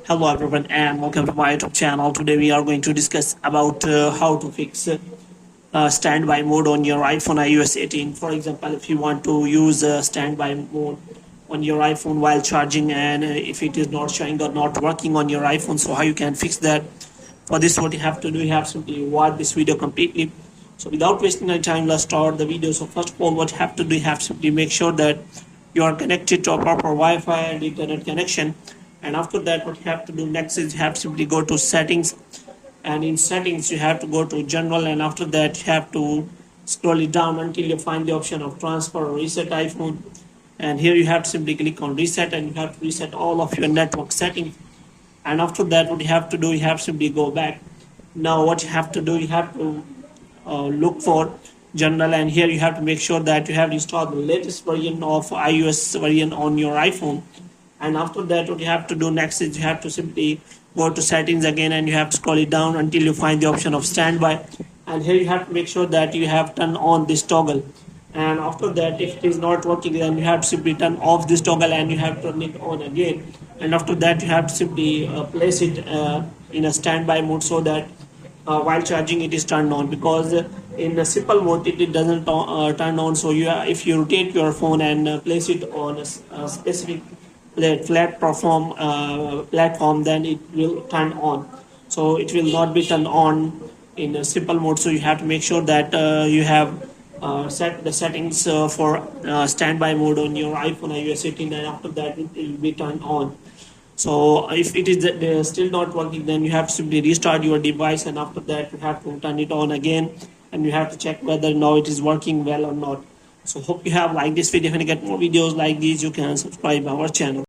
Hello everyone and welcome to my YouTube channel. Today we are going to discuss about how to fix standby mode on your iPhone iOS 18. For example, if you want to use standby mode on your iPhone while charging, and if it is not showing or not working on your iPhone, so how you can fix that. For this, what you have to do, you have simply watch this video completely. So without wasting any time, let's start the video. So first of all, what you have to do, you have to simply make sure that you are connected to a proper Wi-Fi and internet connection. And after that, what you have to do next is you have to simply go to settings, and in settings you have to go to general, and after that you have to scroll it down until you find the option of transfer or reset iPhone. And here you have to simply click on reset, and you have to reset all of your network settings. And after that, what you have to do, you have to simply go back. Now what you have to do, you have to look for general, and here you have to make sure that you have installed the latest version of iOS version on your iPhone. And after that, what you have to do next is you have to simply go to settings again, and you have to scroll it down until you find the option of standby. And here you have to make sure that you have turned on this toggle. And after that, if it is not working, then you have to simply turn off this toggle and you have to turn it on again. And after that, you have to simply place it in a standby mode, so that while charging it is turned on, because in a simple mode it doesn't turn on. So if you rotate your phone and place it on a specific flat platform, then it will turn on. So it will not be turned on in a simple mode. So you have to make sure that you have set the settings for standby mode on your iPhone iOS 18, and after that it will be turned on. So if it is still not working, then you have to simply restart your device, and after that you have to turn it on again, and you have to check whether now it is working well or not. So hope you have liked this video. If you get more videos like these, you can subscribe our channel.